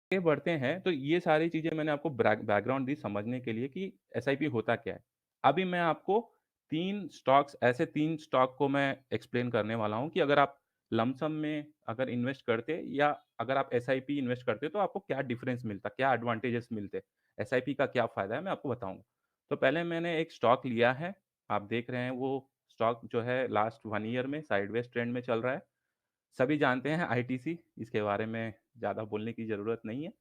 आगे बढ़ते हैं, तो ये सारी चीज़ें मैंने आपको बैकग्राउंड दी समझने के लिए कि एसआईपी होता क्या है। अभी मैं आपको 3 स्टॉक को मैं एक्सप्लेन करने वाला हूँ कि अगर आप लमसम में अगर इन्वेस्ट करते या अगर आप एसआईपी इन्वेस्ट करते, तो आपको क्या डिफरेंस मिलता, क्या एडवांटेजेस मिलते, एसआईपी का क्या फ़ायदा है, मैं आपको बताऊँगा। तो पहले मैंने एक स्टॉक लिया है, आप देख रहे हैं वो स्टॉक जो है लास्ट 1 ईयर में साइडवेज़ ट्रेंड में चल रहा है। सभी जानते हैं आईटीसी, इसके बारे में ज़्यादा बोलने की ज़रूरत नहीं है।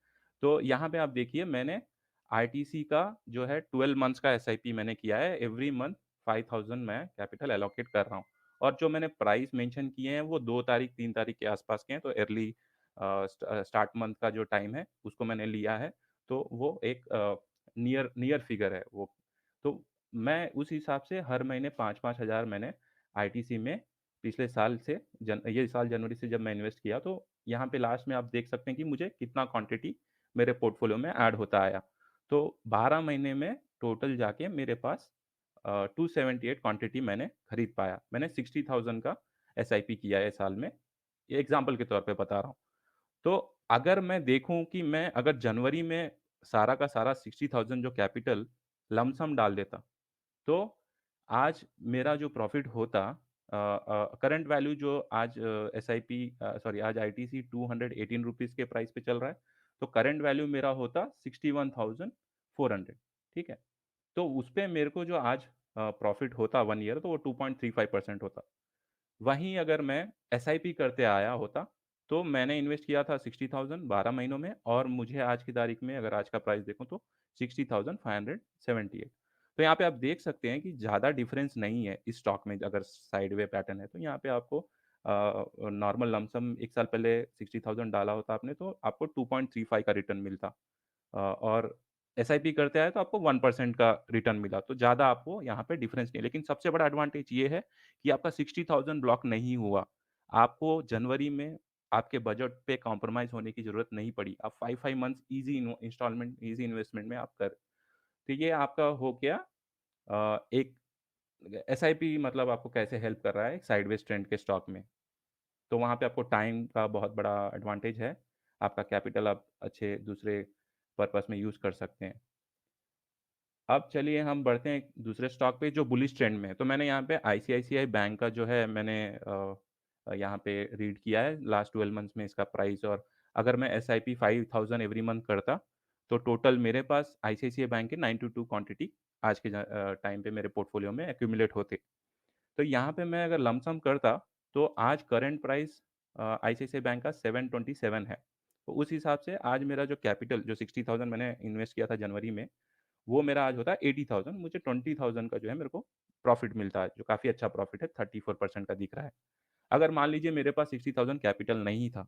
तो यहाँ पे आप देखिए मैंने आईटीसी का जो है 12 मंथ्स का एसआईपी मैंने किया है, एवरी मंथ 5000 मैं कैपिटल एलोकेट कर रहा हूँ। और जो मैंने प्राइस मेंशन किए हैं वो 2 तारीख 3 तारीख के आस-पास के हैं, तो अर्ली स्टार्ट मंथ का जो टाइम है उसको मैंने लिया है, तो वो एक नियर नियर फिगर है वो। तो मैं उस हिसाब से हर महीने 5-5 हज़ार मैंने आईटीसी में पिछले साल से ये साल जनवरी से जब मैं इन्वेस्ट किया, तो यहाँ पे लास्ट में आप देख सकते हैं कि मुझे कितना क्वांटिटी मेरे पोर्टफोलियो में ऐड होता आया। तो 12 महीने में टोटल जाके मेरे पास 278 क्वांटिटी मैंने खरीद पाया। मैंने 60,000 का एसआईपी किया है साल में। ये एग्ज़ाम्पल के तौर पे बता रहा हूँ। तो अगर मैं देखूँ कि मैं अगर जनवरी में सारा का सारा 60,000 जो कैपिटल लमसम डाल देता, तो आज मेरा जो प्रॉफ़िट होता करंट वैल्यू जो आज एसआईपी सॉरी आज आईटीसी ₹218 के प्राइस पे चल रहा है, तो करंट वैल्यू मेरा होता 61,400, ठीक है? तो उसपे मेरे को जो आज प्रॉफ़िट होता 1 ईयर, तो वो 2.35% होता। वहीं अगर मैं एसआईपी करते आया होता, तो मैंने इन्वेस्ट किया था 60,000 12 महीनों में और मुझे आज की तारीख में अगर आज का प्राइस देखूँ तो 60,578। तो यहाँ पे आप देख सकते हैं कि ज़्यादा डिफरेंस नहीं है इस स्टॉक में अगर साइडवे पैटर्न है, तो यहाँ पे आपको नॉर्मल लमसम 1 साल पहले 60,000 डाला होता आपने तो आपको 2.35 का रिटर्न मिलता। और एसआईपी करते आए तो आपको 1% का रिटर्न मिला, तो ज़्यादा आपको यहाँ पे डिफरेंस नहीं है। लेकिन सबसे बड़ा एडवांटेज ये है कि आपका 60,000 ब्लॉक नहीं हुआ। आपको जनवरी में आपके बजट पे कॉम्प्रोमाइज़ होने की ज़रूरत नहीं पड़ी। आप 5-5 months easy instalment, easy investment में आप कर तो ये आपका हो गया एक एसआईपी मतलब आपको कैसे हेल्प कर रहा है एक साइडवेज़ ट्रेंड के स्टॉक में। तो वहाँ पे आपको टाइम का बहुत बड़ा एडवांटेज है। आपका कैपिटल आप अच्छे दूसरे पर्पज़ में यूज़ कर सकते हैं। अब चलिए हम बढ़ते हैं एक दूसरे स्टॉक पे जो बुलिश ट्रेंड में है। तो मैंने यहाँ पे आईसीआईसीआई बैंक का जो है मैंने यहाँ पे रीड किया है लास्ट 12 मंथ्स में इसका प्राइस और अगर मैं एसआईपी 5000 एवरी मंथ करता, तो टोटल मेरे पास आईसीआईसीआई बैंक के 92 क्वांटिटी आज के टाइम पे मेरे पोर्टफोलियो में एक्यूमुलेट होते। तो यहाँ पे मैं अगर लमसम करता, तो आज करंट प्राइस आईसीआईसीआई बैंक का 727 है। तो उस हिसाब से आज मेरा जो कैपिटल जो 60,000 मैंने इन्वेस्ट किया था जनवरी में, वो मेरा आज होता है 80,000 मुझे 20,000 का जो है मेरे को प्रॉफ़िट मिलता है, जो काफ़ी अच्छा प्रॉफ़िट है 34% का दिख रहा है। अगर मान लीजिए मेरे पास 60,000 कैपिटल नहीं था,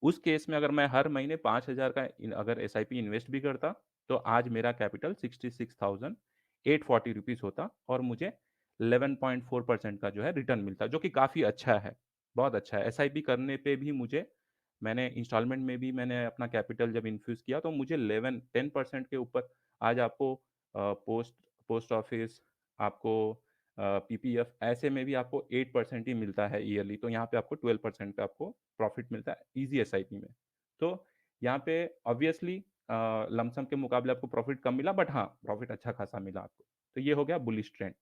उस केस में अगर मैं हर महीने 5,000 का अगर एसआईपी इन्वेस्ट भी करता, तो आज मेरा कैपिटल 66,840 रुपीज़ होता और मुझे 11.4% का जो है रिटर्न मिलता, जो कि काफ़ी अच्छा है, बहुत अच्छा है। एसआईपी करने पे भी मुझे मैंने इंस्टॉलमेंट में भी मैंने अपना कैपिटल जब इन्फ्यूज़ किया, तो मुझे 10% के ऊपर आज आपको पोस्ट पोस्ट ऑफिस, आपको पीपीएफ ऐसे में भी आपको 8% ही मिलता है ईयरली, तो यहाँ पे आपको 12% का आपको प्रॉफ़िट मिलता है ईज़ी एसआईपी में। तो यहाँ पे ऑब्वियसली लमसम के मुकाबले आपको प्रॉफ़िट कम मिला बट हाँ, प्रॉफ़िट अच्छा खासा मिला आपको। तो ये हो गया बुलिश ट्रेंड।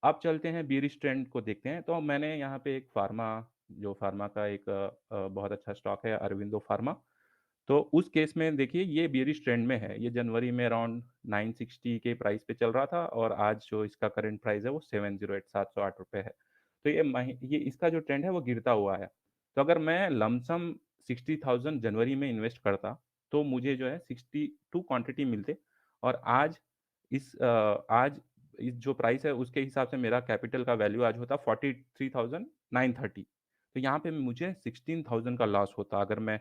अब चलते हैं बेयरिश ट्रेंड को देखते हैं। तो मैंने यहाँ पे एक फ़ार्मा का एक बहुत अच्छा स्टॉक है अरविंदो फ़ार्मा। तो उस केस में देखिए ये बेयरिश ट्रेंड में है। ये जनवरी में अराउंड 960 के प्राइस पे चल रहा था और आज जो इसका करंट प्राइस है वो 708 ₹708 है। तो ये इसका जो ट्रेंड है वो गिरता हुआ है। तो अगर मैं लमसम 60,000 जनवरी में इन्वेस्ट करता, तो मुझे जो है 62 क्वांटिटी मिलते और आज इस जो प्राइस है उसके हिसाब से मेरा कैपिटल का वैल्यू आज होता 43,930। तो यहाँ पे मुझे 16,000 का लॉस होता अगर मैं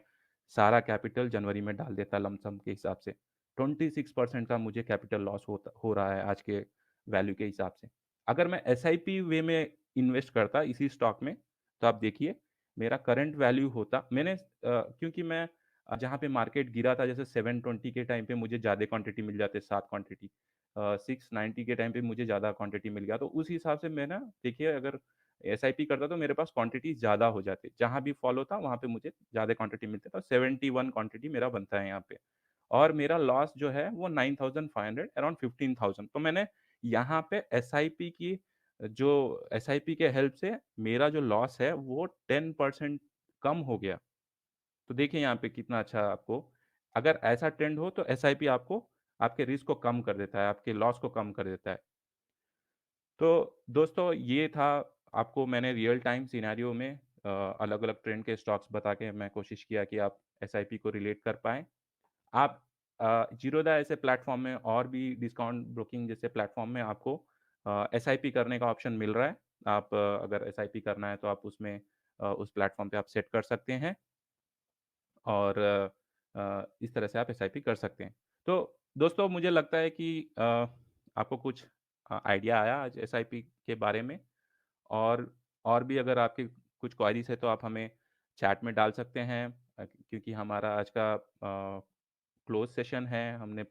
सारा कैपिटल जनवरी में डाल देता लमसम के हिसाब से। 26% का मुझे कैपिटल लॉस हो रहा है आज के वैल्यू के हिसाब से। अगर मैं एसआईपी वे में इन्वेस्ट करता इसी स्टॉक में, तो आप देखिए मेरा करंट वैल्यू होता क्योंकि मैं जहाँ पे मार्केट गिरा था जैसे 720 के टाइम पे मुझे ज़्यादा क्वांटिटी मिल जाते 7 क्वांटिटी। 690 के टाइम पे मुझे ज़्यादा क्वांटिटी मिल गया। तो उस हिसाब से मैं ना देखिए अगर एसआईपी करता तो मेरे पास क्वांटिटी ज़्यादा हो जाती। जहाँ भी फॉल होता वहाँ पे मुझे ज़्यादा क्वांटिटी मिलता था, 71 क्वांटिटी मेरा बनता है यहाँ पे। और मेरा लॉस जो है वो 9500 अराउंड 15,000। तो मैंने यहाँ पे एसआईपी की जो एसआईपी के हेल्प से मेरा जो लॉस है वो 10% कम हो गया। तो देखिए यहाँ पे कितना अच्छा आपको अगर ऐसा ट्रेंड हो तो एसआईपी आपको आपके रिस्क को कम कर देता है, आपके लॉस को कम कर देता है। तो दोस्तों ये था आपको मैंने रियल टाइम सिनेरियो में अलग-अलग ट्रेंड के स्टॉक्स बता के मैं कोशिश किया कि आप एसआईपी को रिलेट कर पाएँ। आप ज़ीरोधा ऐसे प्लेटफ़ॉर्म में और भी डिस्काउंट ब्रोकिंग जैसे प्लेटफ़ॉर्म में आपको एसआईपी करने का ऑप्शन मिल रहा है। आप अगर एसआईपी करना है तो आप उसमें उस प्लेटफ़ॉर्म पे आप सेट कर सकते हैं और इस तरह से आप एसआईपी कर सकते हैं। तो दोस्तों मुझे लगता है कि आपको कुछ आइडिया आया आज एसआईपी के बारे में और और भी अगर आपकी कुछ क्वेरीज़ है तो आप हमें चैट में डाल सकते हैं क्योंकि हमारा आज का क्लोज़ सेशन है। हमने